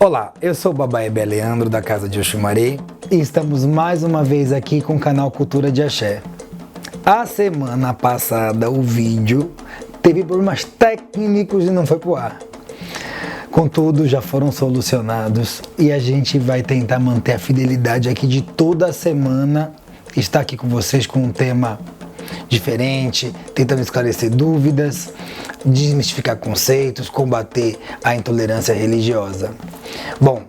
Olá, eu sou o Baba Ebe Leandro da Casa de Oxumaré e estamos mais uma vez aqui com o canal Cultura de Axé. A semana passada o vídeo teve problemas técnicos e não foi pro ar. Contudo, já foram solucionados e a gente vai tentar manter a fidelidade aqui de toda a semana, estar aqui com vocês com um tema diferente, tentando esclarecer dúvidas, desmistificar conceitos, combater a intolerância religiosa. Bom,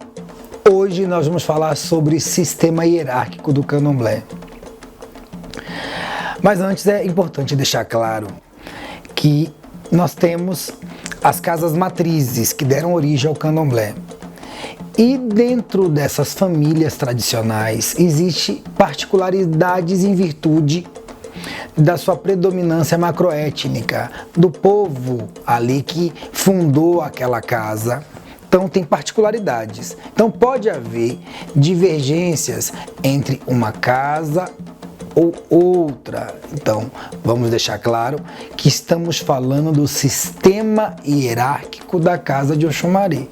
hoje nós vamos falar sobre o sistema hierárquico do candomblé. Mas antes é importante deixar claro que nós temos as casas matrizes que deram origem ao candomblé. E dentro dessas famílias tradicionais existem particularidades em virtude da sua predominância macroétnica, do povo ali que fundou aquela casa. Então tem particularidades. Então pode haver divergências entre uma casa ou outra. Então vamos deixar claro que estamos falando do sistema hierárquico da Casa de Oxumaré.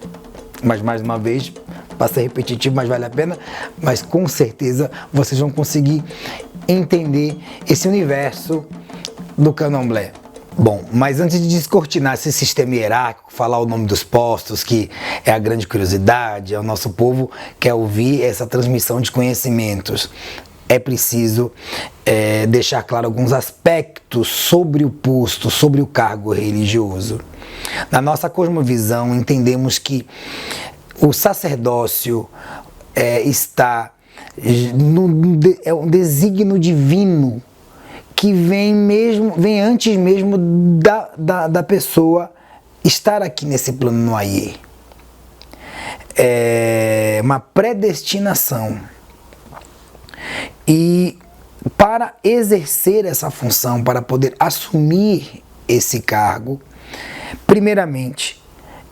Mas mais uma vez, para ser repetitivo, mas vale a pena, mas com certeza vocês vão conseguir entender esse universo do candomblé. Bom, mas antes de descortinar esse sistema hierárquico, falar o nome dos postos, que é a grande curiosidade, o nosso povo quer ouvir essa transmissão de conhecimentos, é preciso deixar claro alguns aspectos sobre o posto, sobre o cargo religioso. Na nossa cosmovisão, entendemos que o sacerdócio é um desígnio divino que vem antes mesmo da pessoa estar aqui nesse plano no Ayé. É uma predestinação. E para exercer essa função, para poder assumir esse cargo, primeiramente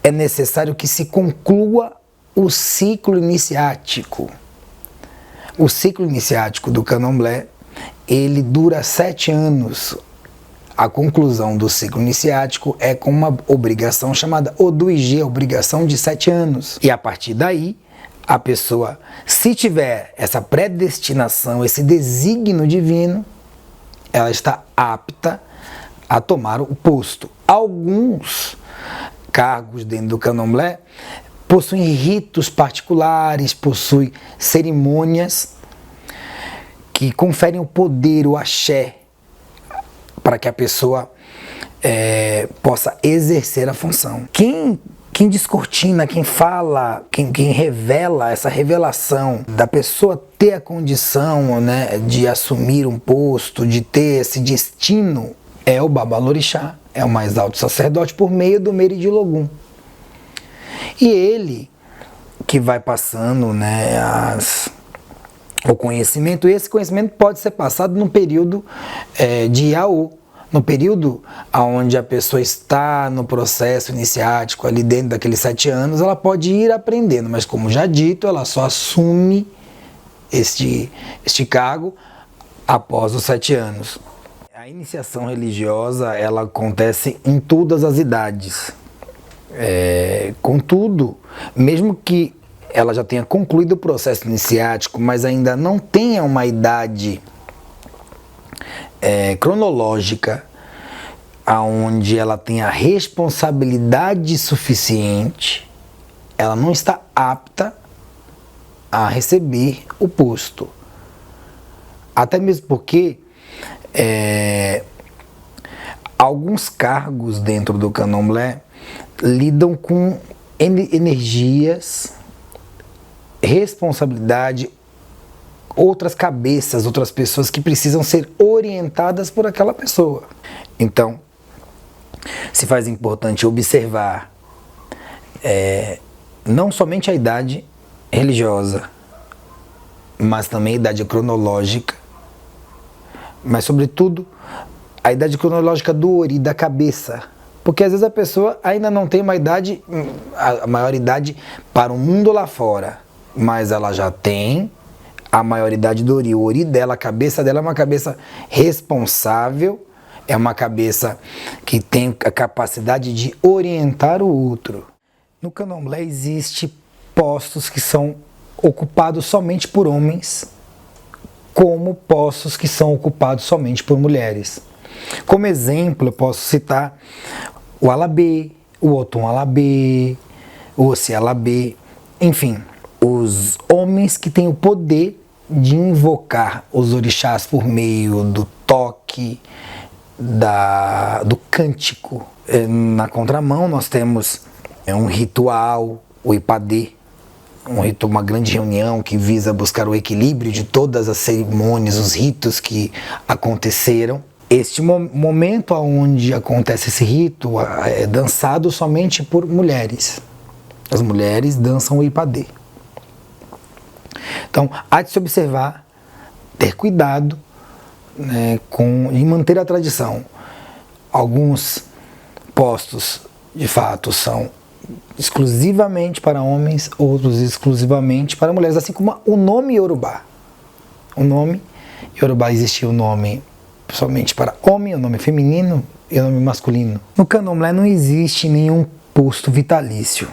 é necessário que se conclua o ciclo iniciático. O ciclo iniciático do candomblé, ele dura 7 anos. A conclusão do ciclo iniciático é com uma obrigação chamada Oduigê, obrigação de 7 anos. E a partir daí, a pessoa, se tiver essa predestinação, esse desígnio divino, ela está apta a tomar o posto. Alguns cargos dentro do candomblé possuem ritos particulares, possuem cerimônias que conferem o poder, o axé, para que a pessoa possa exercer a função. Quem descortina, quem fala, quem revela essa revelação da pessoa ter a condição, né, de assumir um posto, de ter esse destino, é o Babalorixá, é o mais alto sacerdote por meio do Meridi Logum. E ele que vai passando, né, o conhecimento, e esse conhecimento pode ser passado no período de Iaô, no período onde a pessoa está no processo iniciático, ali dentro daqueles 7 anos, ela pode ir aprendendo, mas como já dito, ela só assume este cargo após os 7 anos. A iniciação religiosa, ela acontece em todas as idades. Contudo, mesmo que ela já tenha concluído o processo iniciático, mas ainda não tenha uma idade cronológica aonde ela tenha responsabilidade suficiente, ela não está apta a receber o posto. Até mesmo porque alguns cargos dentro do candomblé lidam com energias, responsabilidade, outras cabeças, outras pessoas que precisam ser orientadas por aquela pessoa. Então, se faz importante observar não somente a idade religiosa, mas também a idade cronológica, mas sobretudo a idade cronológica do ori, da cabeça. Porque às vezes a pessoa ainda não tem uma idade, a maioridade para o mundo lá fora, mas ela já tem a maioridade do ori. O ori dela, a cabeça dela é uma cabeça responsável, é uma cabeça que tem a capacidade de orientar o outro. No candomblé existe postos que são ocupados somente por homens, como postos que são ocupados somente por mulheres. Como exemplo, eu posso citar o Alabê, o Otum Alabê, o Ossi Alabê, enfim, os homens que têm o poder de invocar os orixás por meio do toque, do cântico. Na contramão, nós temos um ritual, o Ipadê, uma grande reunião que visa buscar o equilíbrio de todas as cerimônias, os ritos que aconteceram. Este momento onde acontece esse rito é dançado somente por mulheres. As mulheres dançam o Ipadê. Então, há de se observar, ter cuidado, né, em manter a tradição. Alguns postos, de fato, são exclusivamente para homens, outros exclusivamente para mulheres, assim como o nome Yorubá. O nome Yorubá existia o nome somente para homem, o nome feminino e o nome masculino. No candomblé não existe nenhum posto vitalício,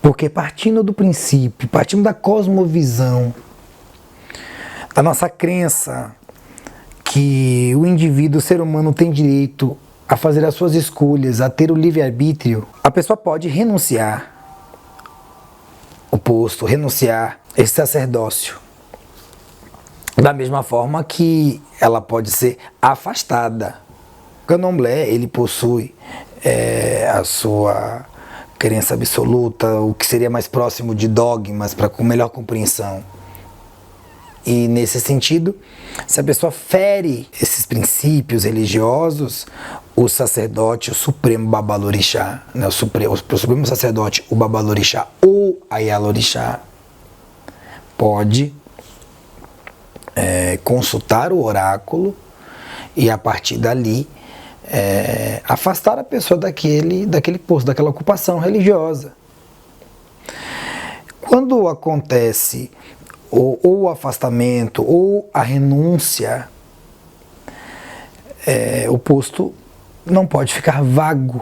porque partindo do princípio, partindo da cosmovisão, da nossa crença que o indivíduo, o ser humano, tem direito a fazer as suas escolhas, a ter o livre-arbítrio, a pessoa pode renunciar o posto, renunciar esse sacerdócio. Da mesma forma que ela pode ser afastada. O candomblé, ele possui a sua crença absoluta, o que seria mais próximo de dogmas, para com melhor compreensão. E nesse sentido, se a pessoa fere esses princípios religiosos, o sacerdote, o supremo babalorixá, né, o supremo sacerdote, o babalorixá ou a Ialorixá, pode consultar o oráculo e a partir dali afastar a pessoa daquele posto, daquela ocupação religiosa. Quando acontece ou o afastamento ou a renúncia, o posto não pode ficar vago,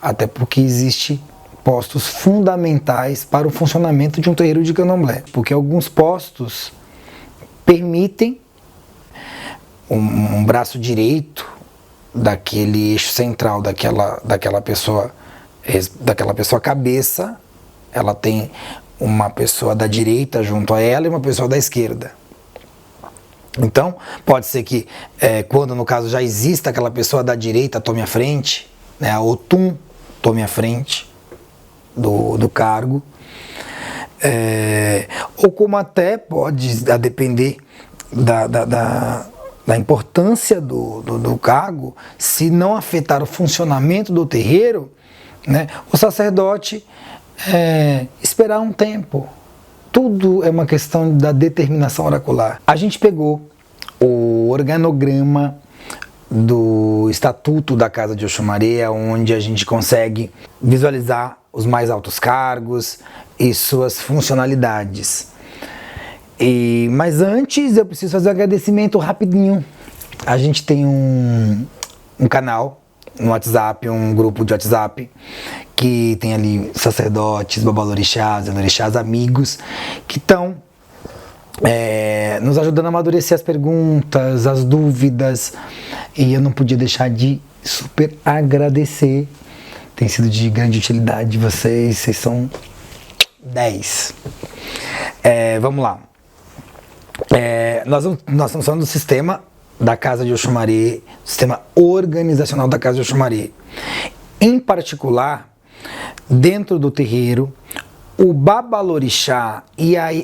até porque existe postos fundamentais para o funcionamento de um terreiro de candomblé, porque alguns postos permitem um braço direito daquele eixo central daquela pessoa cabeça, ela tem uma pessoa da direita junto a ela e uma pessoa da esquerda. Então, pode ser que quando no caso já exista aquela pessoa da direita tome a frente, né, a Otum tome a frente do cargo, ou como até pode, a depender da importância do cargo, se não afetar o funcionamento do terreiro, né, o sacerdote esperar um tempo. Tudo é uma questão da determinação oracular. A gente pegou o organograma do Estatuto da Casa de Oxumaré, onde a gente consegue visualizar os mais altos cargos e suas funcionalidades. Mas antes eu preciso fazer um agradecimento rapidinho. A gente tem um canal no WhatsApp, um grupo de WhatsApp, que tem ali sacerdotes, babalorixás, elorixás, amigos, que estão nos ajudando a amadurecer as perguntas, as dúvidas, e eu não podia deixar de super agradecer. Tem sido de grande utilidade vocês são 10. Vamos lá. Nós estamos falando do sistema da Casa de Oxumaré, sistema organizacional da Casa de Oxumaré. Em particular, dentro do terreiro, o babalorixá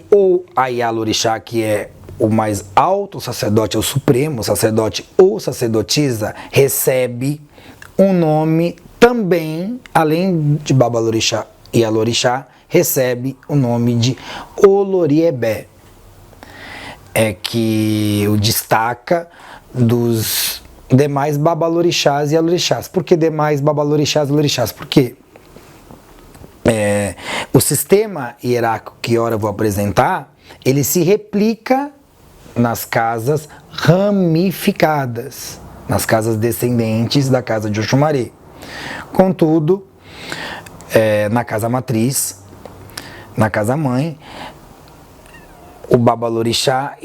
ou a Ialorixá, que é o mais alto sacerdote, é o supremo sacerdote ou sacerdotisa, recebe um nome também, além de babalorixá e Ialorixá, recebe o nome de Oloriebé, que o destaca dos demais babalorixás e Ialorixás. Por que demais babalorixás e Ialorixás? Porque o sistema hierárquico que ora eu vou apresentar, ele se replica nas casas ramificadas, nas casas descendentes da Casa de Oxumaré. Contudo, na casa matriz, Na casa-mãe, o Babalorixá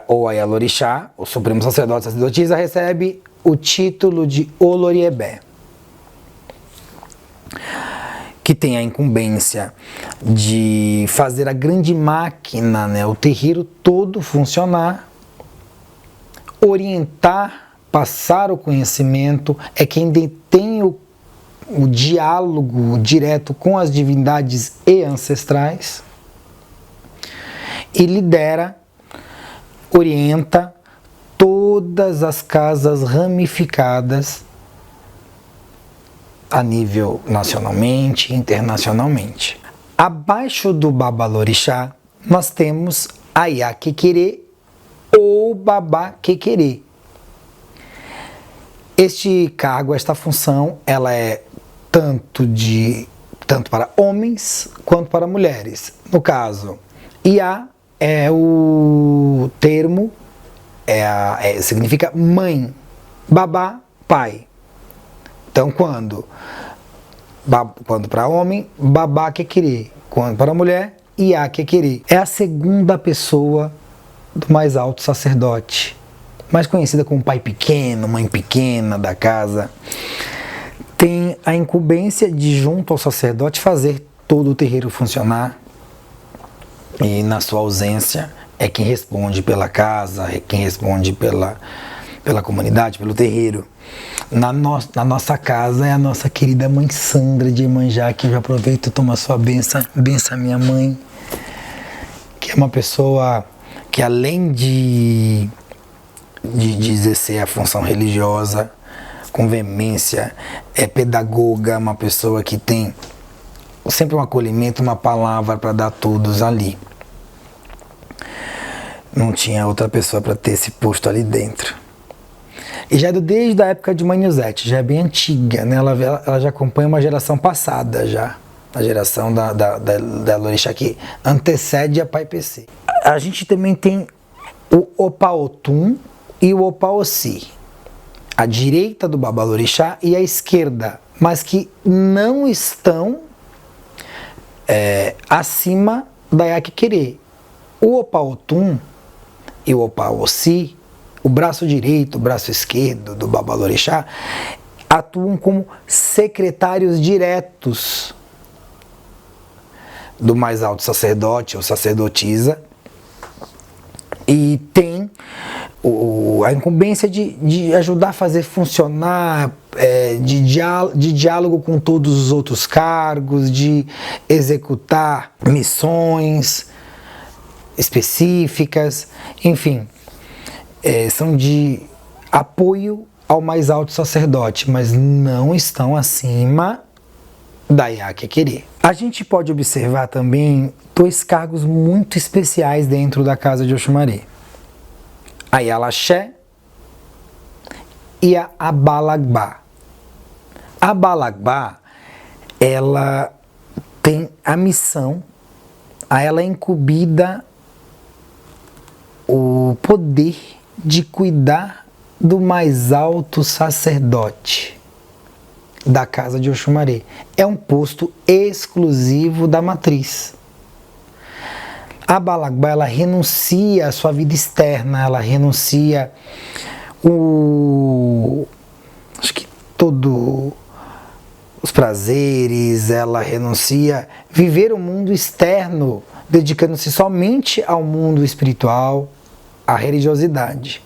ou a Yalorixá, o Supremo Sacerdote Sacerdotisa, recebe o título de Oloriebé, que tem a incumbência de fazer a grande máquina, né, o terreiro todo funcionar, orientar, passar o conhecimento, é quem detém o diálogo direto com as divindades e ancestrais, e lidera, orienta todas as casas ramificadas a nível nacionalmente e internacionalmente. Abaixo do Babalorixá, nós temos a Yaquequerê ou Babá Quequerê. Este cargo, esta função, ela é tanto para homens quanto para mulheres. No caso, Iá é o termo, significa mãe, babá, pai. Então, quando para homem, babá quequerê. Quando para mulher, Iá quequerê. É a segunda pessoa do mais alto sacerdote, mais conhecida como pai pequeno, mãe pequena da casa. Tem a incumbência de, junto ao sacerdote, fazer todo o terreiro funcionar. E na sua ausência é quem responde pela casa, é quem responde pela comunidade, pelo terreiro. Na nossa casa é a nossa querida mãe Sandra de Iemanjá, que eu já aproveito e tomo a sua bênção, minha mãe, que é uma pessoa que, além de exercer a função religiosa com veemência, é pedagoga, uma pessoa que tem sempre um acolhimento, uma palavra para dar a todos ali. Não tinha outra pessoa para ter esse posto ali dentro. E já desde a época de Mãe Nuzete, já é bem antiga, né? Ela já acompanha uma geração passada já, a geração da Lorixá, que antecede a Pai PC. A gente também tem o Opaotum e o Opaossi, à direita do Babalorixá e à esquerda, mas que não estão acima da Yaquequerê. O Opaotum e o Opaossi, o braço direito, o braço esquerdo do Babalorixá, atuam como secretários diretos do mais alto sacerdote ou sacerdotisa, e tem a incumbência de ajudar a fazer funcionar, de diálogo com todos os outros cargos, de executar missões específicas, enfim, são de apoio ao mais alto sacerdote, mas não estão acima da Yaquequerê. A gente pode observar também dois cargos muito especiais dentro da casa de Oxumaré: a Yalaxé e a Abalagbá. A Abalagbá, ela tem a missão, a ela é incumbida o poder de cuidar do mais alto sacerdote da casa de Oxumaré. É um posto exclusivo da matriz. A Abalagbá, ela renuncia à sua vida externa, ela renuncia todos os prazeres, ela renuncia viver o mundo externo, dedicando-se somente ao mundo espiritual, à religiosidade.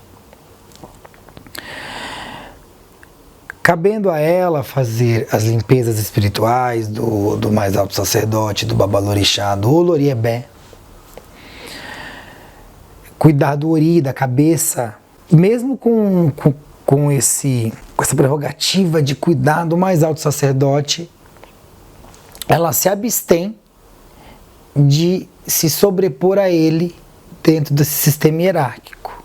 Cabendo a ela fazer as limpezas espirituais do mais alto sacerdote, do Babalorixá, do Oloriebé, cuidar do ori, da cabeça, mesmo com essa prerrogativa de cuidar do mais alto sacerdote, ela se abstém de se sobrepor a ele dentro desse sistema hierárquico.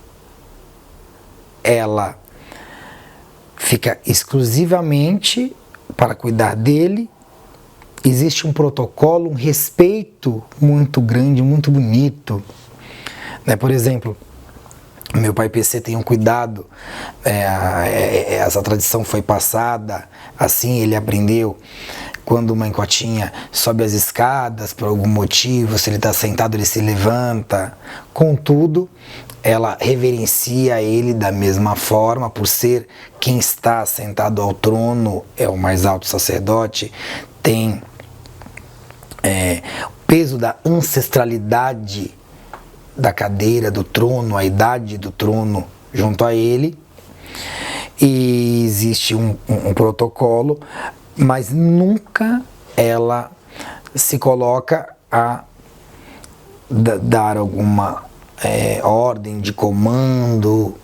Ela fica exclusivamente para cuidar dele. Existe um protocolo, um respeito muito grande, muito bonito, né? Por exemplo, meu pai PC tem um cuidado, essa tradição foi passada, assim ele aprendeu, quando uma encotinha sobe as escadas por algum motivo, se ele está sentado ele se levanta. Contudo, ela reverencia ele da mesma forma, por ser quem está sentado ao trono, é o mais alto sacerdote, tem o peso da ancestralidade da cadeira, do trono, a idade do trono junto a ele. E existe um protocolo, mas nunca ela se coloca a dar alguma ordem de comando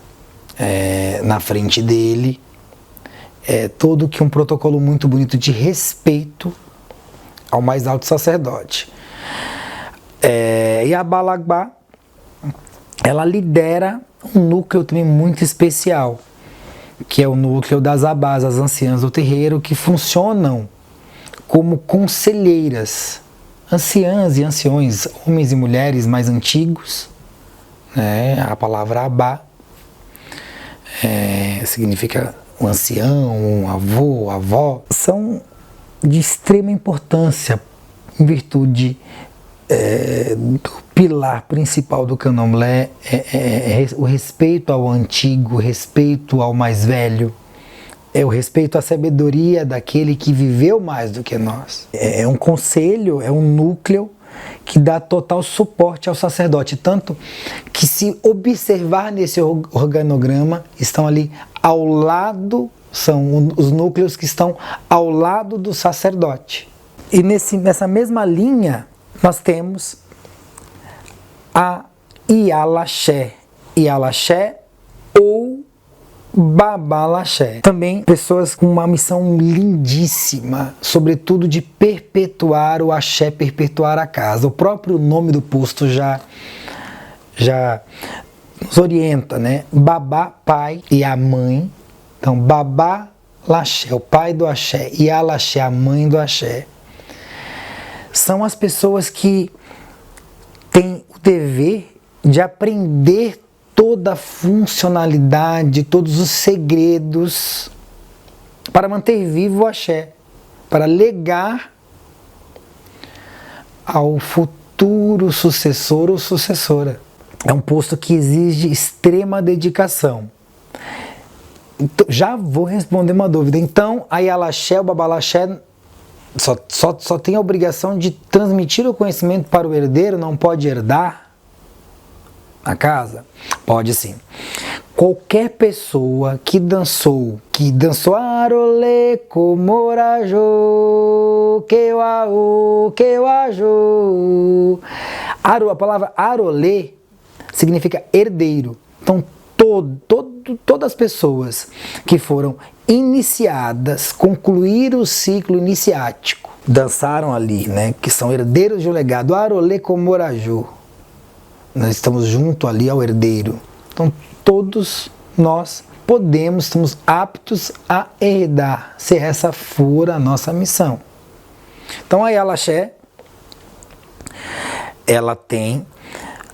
na frente dele. É todo que um protocolo muito bonito de respeito ao mais alto sacerdote. E a Balagbá, ela lidera um núcleo também muito especial, que é o núcleo das abás, as anciãs do terreiro, que funcionam como conselheiras, anciãs e anciões, homens e mulheres mais antigos, né? A palavra abá significa um ancião, um avô, avó, são de extrema importância em virtude do pilar principal do candomblé, o respeito ao antigo, o respeito ao mais velho, o respeito à sabedoria daquele que viveu mais do que nós. É um conselho, é um núcleo que dá total suporte ao sacerdote, tanto que, se observar nesse organograma, estão ali ao lado, são os núcleos que estão ao lado do sacerdote. E nessa mesma linha nós temos a Ialaxé, Ialaxé ou Babalaxé. Também pessoas com uma missão lindíssima, sobretudo de perpetuar o axé, perpetuar a casa. O próprio nome do posto já nos orienta, né? Babá, pai, e a mãe. Então, Babá Laxé, o pai do axé, e Alaxé, a mãe do axé. São as pessoas que têm o dever de aprender toda a funcionalidade, todos os segredos para manter vivo o axé, para legar ao futuro sucessor ou sucessora. É um posto que exige extrema dedicação. Então, já vou responder uma dúvida. Então, a Ialaxé, o Babalaxé, só tem a obrigação de transmitir o conhecimento para o herdeiro, não pode herdar a casa? Pode sim. Qualquer pessoa que dançou Arolê, Comorajo, Queuajo. A palavra Arolê significa herdeiro. Então, todas as pessoas que foram iniciadas, concluíram o ciclo iniciático, dançaram ali, né, que são herdeiros de um legado, Arolê Comoraju. Nós estamos junto ali ao herdeiro. Então, todos nós estamos aptos a herdar, se essa for a nossa missão. Então, a Ialaxé, ela tem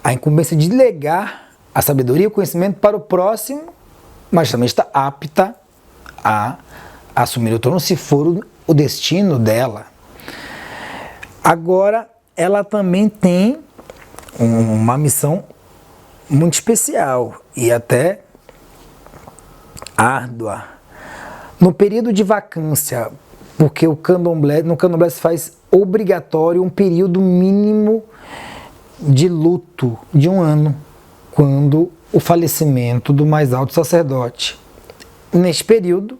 a incumbência de legar a sabedoria e o conhecimento para o próximo, mas também está apta a assumir o trono se for o destino dela. Agora, ela também tem uma missão muito especial e até árdua. No período de vacância, porque no candomblé se faz obrigatório um período mínimo de luto de 1 ano, quando o falecimento do mais alto sacerdote. Neste período,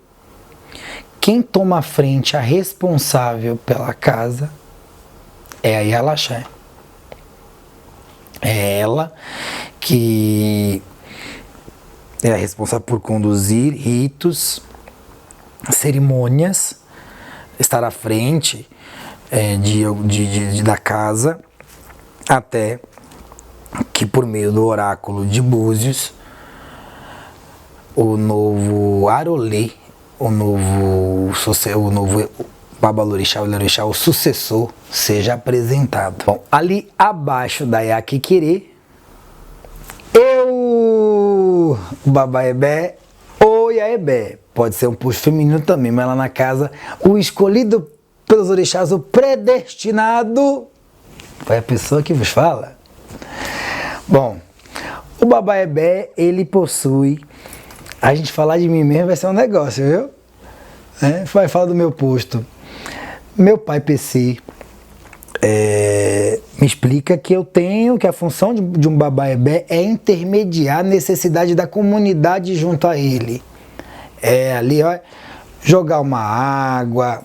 quem toma a frente, a responsável pela casa, é a Ialaxé. É ela que é a responsável por conduzir ritos, cerimônias, estar à frente da casa, até que, por meio do oráculo de Búzios, o novo Arolê, o novo Babalorixá, o sucessor, seja apresentado. Bom, ali abaixo da Yaquiquerê, o Babaebé ou Yaebé, pode ser um puxo feminino também, mas lá na casa, o escolhido pelos orixás, o predestinado foi a pessoa que vos fala. Bom, o Baba Ebé, ele possui, a gente falar de mim mesmo vai ser um negócio, viu? Vai falar do meu posto. Meu pai PC me explica que a função de um Baba Ebé é intermediar a necessidade da comunidade junto a ele. Ali, ó, jogar uma água,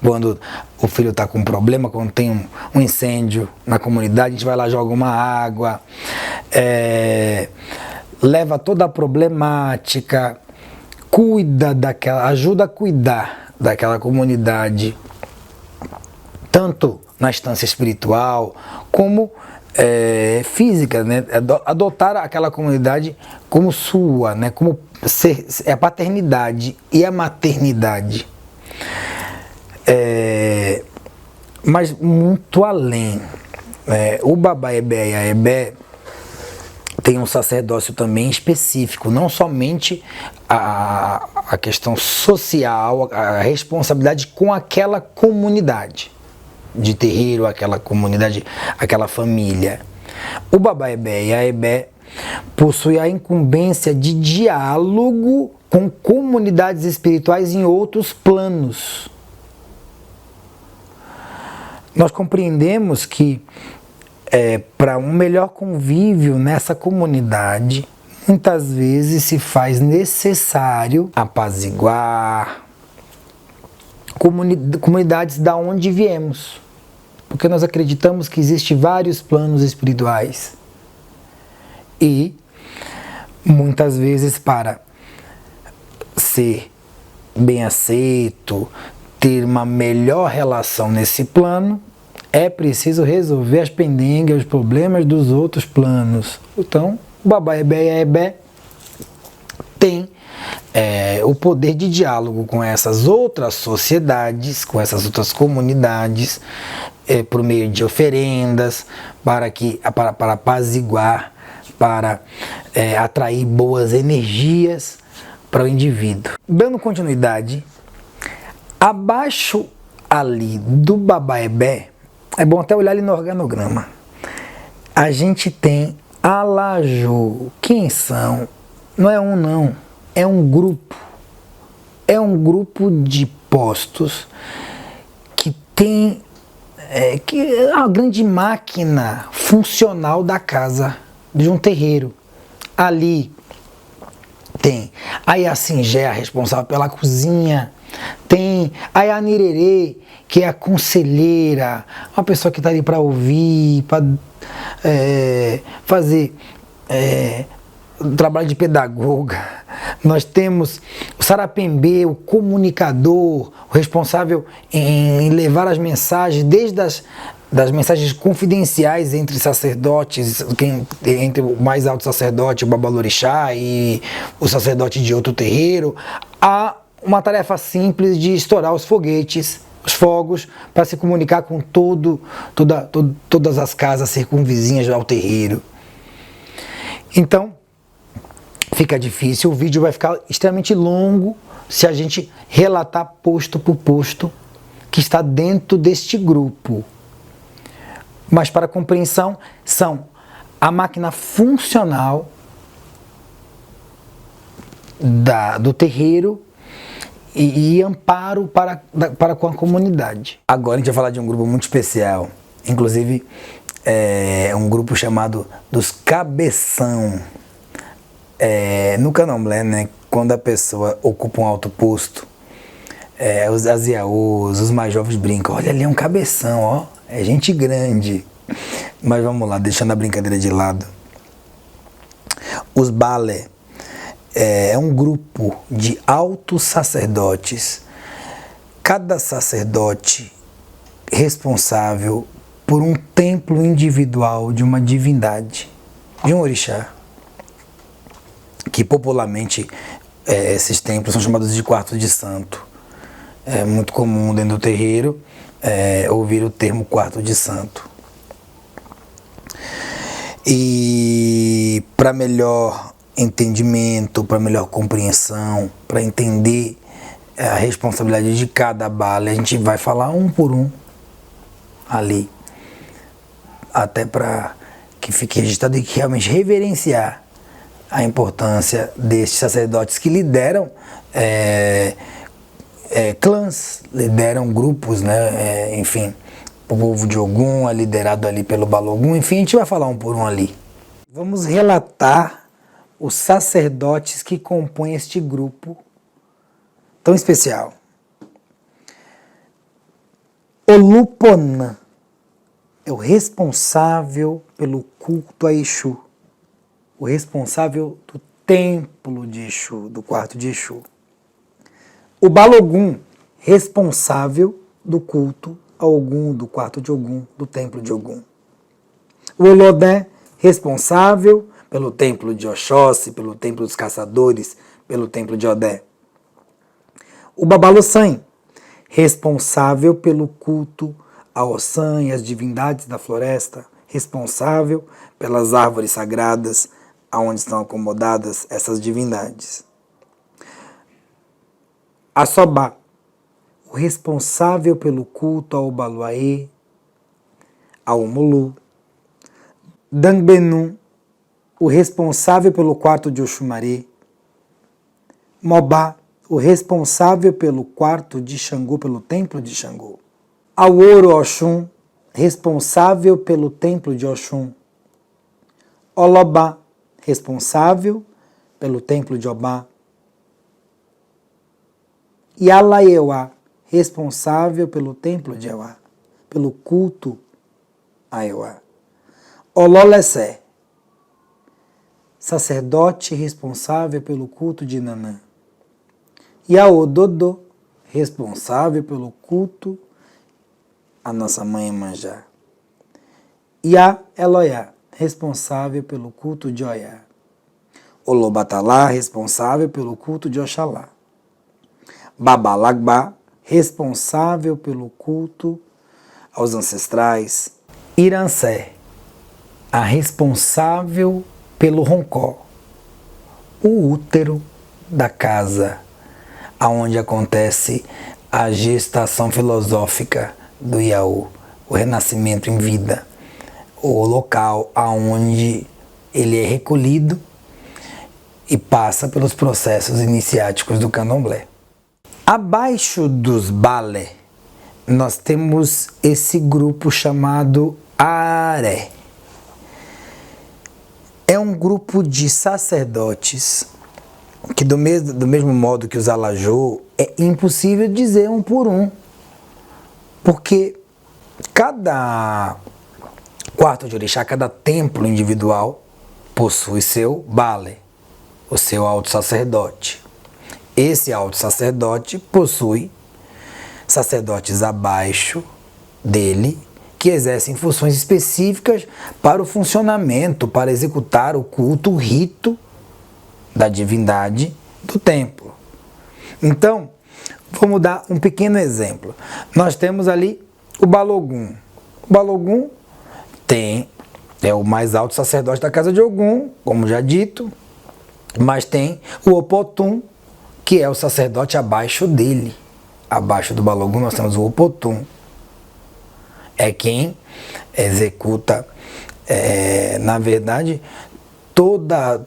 quando o filho está com um problema, quando tem um incêndio na comunidade, a gente vai lá, joga uma água, leva toda a problemática, ajuda a cuidar daquela comunidade, tanto na instância espiritual como física, né? Adotar aquela comunidade como sua, né? Como a paternidade e a maternidade. Mas muito além. O Baba Ebé e a Ebé tem um sacerdócio também específico, não somente a questão social, a responsabilidade com aquela comunidade de terreiro, aquela comunidade, aquela família. O Baba Ebé e a Ebé possui a incumbência de diálogo com comunidades espirituais em outros planos. Nós compreendemos que para um melhor convívio nessa comunidade, muitas vezes se faz necessário apaziguar comunidades da onde viemos, porque nós acreditamos que existem vários planos espirituais e muitas vezes para ser bem aceito, ter uma melhor relação nesse plano, é preciso resolver as pendengas, os problemas dos outros planos. Então, o Baba Ebé e a Ebé tem o poder de diálogo com essas outras sociedades, com essas outras comunidades, por meio de oferendas, para apaziguar, para atrair boas energias para o indivíduo. Dando continuidade, abaixo ali do Baba Ebé, é bom até olhar ali no organograma, a gente tem Alajô. Quem são? Não é um não, é um grupo. É um grupo de postos que tem que é uma grande máquina funcional da casa, de um terreiro. Ali tem a Iacingé, a responsável pela cozinha. Tem a Yanirerê, que é a conselheira, uma pessoa que está ali para ouvir, para fazer trabalho de pedagoga. Nós temos o Sarapembê, o comunicador, o responsável em levar as mensagens, desde das mensagens confidenciais entre sacerdotes, entre o mais alto sacerdote, o Babalorixá, e o sacerdote de outro terreiro, a uma tarefa simples de estourar os foguetes, os fogos, para se comunicar com todas as casas circunvizinhas ao terreiro. Então, fica difícil, o vídeo vai ficar extremamente longo se a gente relatar posto por posto que está dentro deste grupo. Mas para compreensão, são a máquina funcional do terreiro e amparo para com a comunidade. Agora a gente vai falar de um grupo muito especial, inclusive é um grupo chamado dos Cabeção. No Candomblé, né, quando a pessoa ocupa um alto posto, os aziaôs, os mais jovens brincam, olha ali é um cabeção, ó, é gente grande. Mas vamos lá, deixando a brincadeira de lado. Os Balé é um grupo de altos sacerdotes, cada sacerdote responsável por um templo individual de uma divindade, de um orixá, que popularmente esses templos são chamados de quartos de santo. É muito comum dentro do terreiro ouvir o termo quarto de santo. E para melhor entendimento, para melhor compreensão, para entender a responsabilidade de cada bale, a gente vai falar um por um ali, até para que fique registrado e que realmente reverenciar a importância desses sacerdotes que lideram clãs, lideram grupos, né? Enfim, o povo de Ogum é liderado ali pelo Balogun, enfim, a gente vai falar um por um ali. Vamos relatar os sacerdotes que compõem este grupo tão especial. Oluponã é o responsável pelo culto a Exu, o responsável do templo de Exu, do quarto de Exu. O Balogun, responsável do culto a Ogum, do quarto de Ogum, do templo de Ogum. O Olodé, responsável pelo templo de Oxóssi, pelo templo dos caçadores, pelo templo de Odé. O Babalossan, responsável pelo culto a Ossan e as divindades da floresta, responsável pelas árvores sagradas aonde estão acomodadas essas divindades. Assobá, o responsável pelo culto ao Baluaê, ao Mulu. Dangbenu, o responsável pelo quarto de Oxumaré. Mobá, o responsável pelo quarto de Xangô, pelo templo de Xangô. Aworo Oxum, responsável pelo templo de Oxum. Olobá, responsável pelo templo de Obá. E Alaeuá, responsável pelo templo de Euá, pelo culto a Euá. Ololessé, sacerdote responsável pelo culto de Nanã. E Aododô, responsável pelo culto a nossa mãe Iemanjá. E a Eloiá, responsável pelo culto de Oiá. Olobatalá, responsável pelo culto de Oxalá. Babalagbá, responsável pelo culto aos ancestrais. Iransé, a responsável pelo roncó, o útero da casa, aonde acontece a gestação filosófica do Iaú, o renascimento em vida, o local aonde ele é recolhido e passa pelos processos iniciáticos do candomblé. Abaixo dos Balé, nós temos esse grupo chamado Aré. É um grupo de sacerdotes que, do mesmo modo que os Alajô, é impossível dizer um por um, porque cada quarto de orixá, cada templo individual possui seu Balé, o seu alto sacerdote. Esse alto sacerdote possui sacerdotes abaixo dele que exercem funções específicas para o funcionamento, para executar o culto, o rito da divindade do templo. Então, vamos dar um pequeno exemplo. Nós temos ali o Balogun. O Balogun é o mais alto sacerdote da casa de Ogum, como já dito, mas tem o Opotum, que é o sacerdote abaixo dele. Abaixo do Balogun nós temos o Opotum. É quem executa, na verdade, toda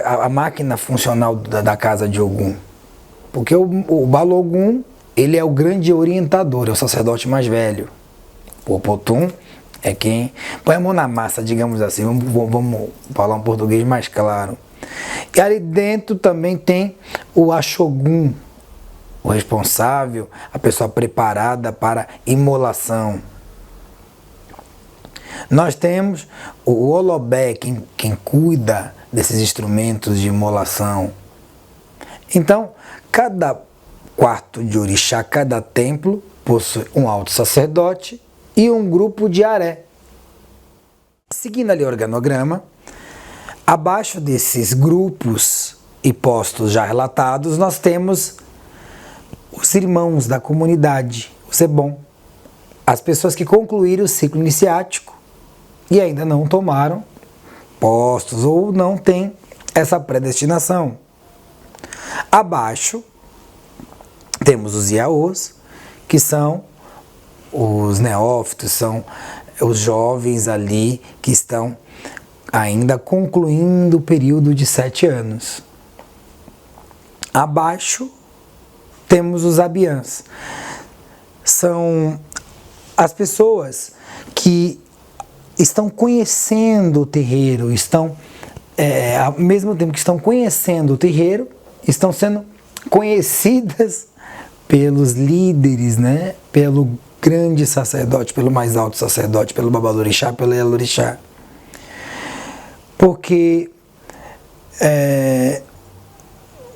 a máquina funcional da casa de Ogum. Porque o Balogun, ele é o grande orientador, é o sacerdote mais velho. O Opotum é quem põe a mão na massa, digamos assim, vamos falar um português mais claro. E ali dentro também tem o Axogum, o responsável, a pessoa preparada para imolação. Nós temos o Olobé, quem cuida desses instrumentos de imolação. Então, cada quarto de orixá, cada templo, possui um alto sacerdote e um grupo de aré. Seguindo ali o organograma, abaixo desses grupos e postos já relatados, nós temos os irmãos da comunidade, o Sebom, as pessoas que concluíram o ciclo iniciático e ainda não tomaram postos ou não têm essa predestinação. Abaixo Temos os Iaôs, que são os neófitos, são os jovens ali que estão ainda concluindo o período de 7 anos. Abaixo temos os Abiãs. São as pessoas que estão conhecendo o terreiro, estão, ao mesmo tempo que estão conhecendo o terreiro, estão sendo conhecidas pelos líderes, né? Pelo grande sacerdote, pelo mais alto sacerdote, pelo Babalorixá, pelo Elorixá. Porque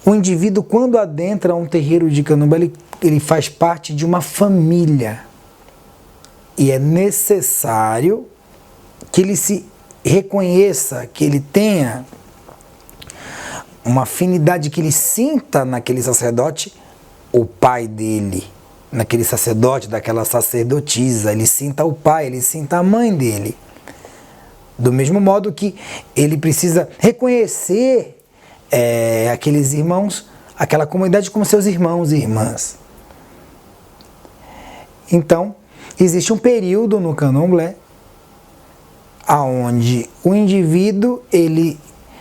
o indivíduo, quando adentra um terreiro de Candomblé, ele faz parte de uma família. E é necessário que ele se reconheça, que ele tenha uma afinidade, que ele sinta naquele sacerdote o pai dele, naquele sacerdote, daquela sacerdotisa, ele sinta o pai, ele sinta a mãe dele. Do mesmo modo que ele precisa reconhecer aqueles irmãos, aquela comunidade como seus irmãos e irmãs. Então, existe um período no Candomblé onde o indivíduo, ele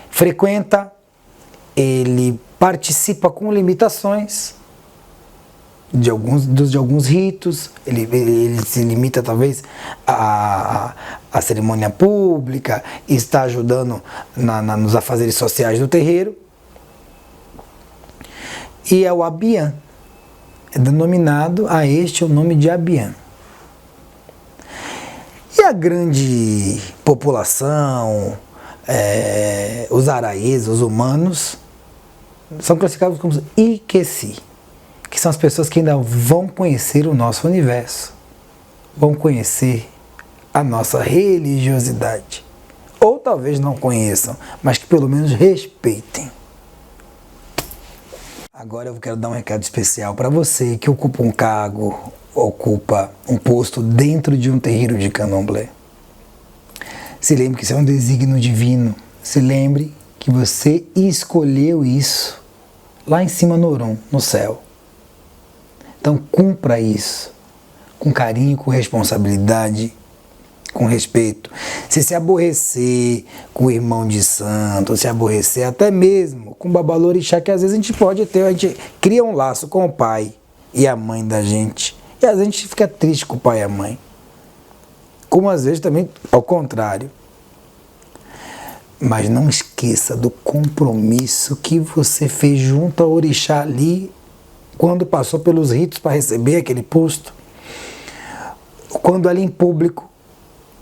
frequenta, ele participa com limitações de alguns ritos, ele se limita talvez à cerimônia pública, está ajudando nos afazeres sociais do terreiro. E é o Abiã, é denominado a este o nome de Abiã. E a grande população, os araís, os humanos, são classificados como Iqueci, que são as pessoas que ainda vão conhecer o nosso universo, vão conhecer a nossa religiosidade. Ou talvez não conheçam, mas que pelo menos respeitem. Agora eu quero dar um recado especial para você que ocupa um cargo, ocupa um posto dentro de um terreiro de Candomblé. Se lembre que isso é um desígnio divino. Se lembre que você escolheu isso lá em cima no Orum, no céu. Então cumpra isso com carinho, com responsabilidade, com respeito. Se aborrecer com o irmão de santo, se aborrecer até mesmo com o Babalorixá, que às vezes a gente cria um laço com o pai e a mãe da gente, e às vezes a gente fica triste com o pai e a mãe, como às vezes também ao contrário. Mas não esqueça do compromisso que você fez junto ao Orixá ali, quando passou pelos ritos para receber aquele posto, quando ali em público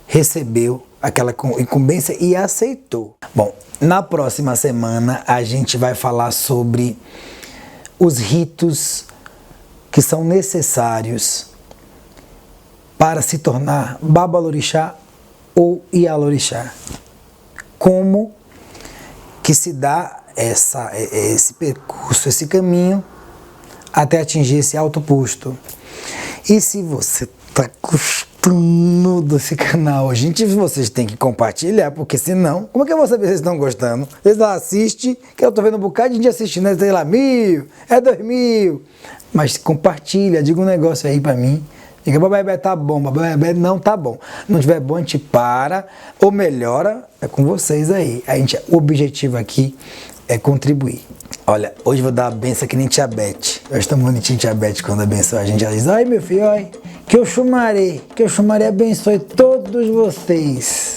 recebeu aquela incumbência e aceitou. Bom, na próxima semana a gente vai falar sobre os ritos que são necessários para se tornar Babalorixá ou Ialorixá. Como que se dá esse percurso, esse caminho até atingir esse alto posto. E se você está gostando desse canal, gente, vocês têm que compartilhar, porque senão, como é que eu vou saber se vocês estão gostando? Vocês não assistem, que eu estou vendo um bocado de gente assistindo, sei lá, 1.000, 2.000, mas compartilha, diga um negócio aí para mim. Diga, Bababé tá bom, Bababé não tá bom. Não tiver bom, a gente para ou melhora, é com vocês aí. O objetivo aqui é contribuir. Olha, hoje vou dar a benção que nem Tia Beth. Eu estou bonitinho Tia Beth quando abençoa a gente. Ela diz, ai meu filho, ai, que eu chumarei abençoe todos vocês.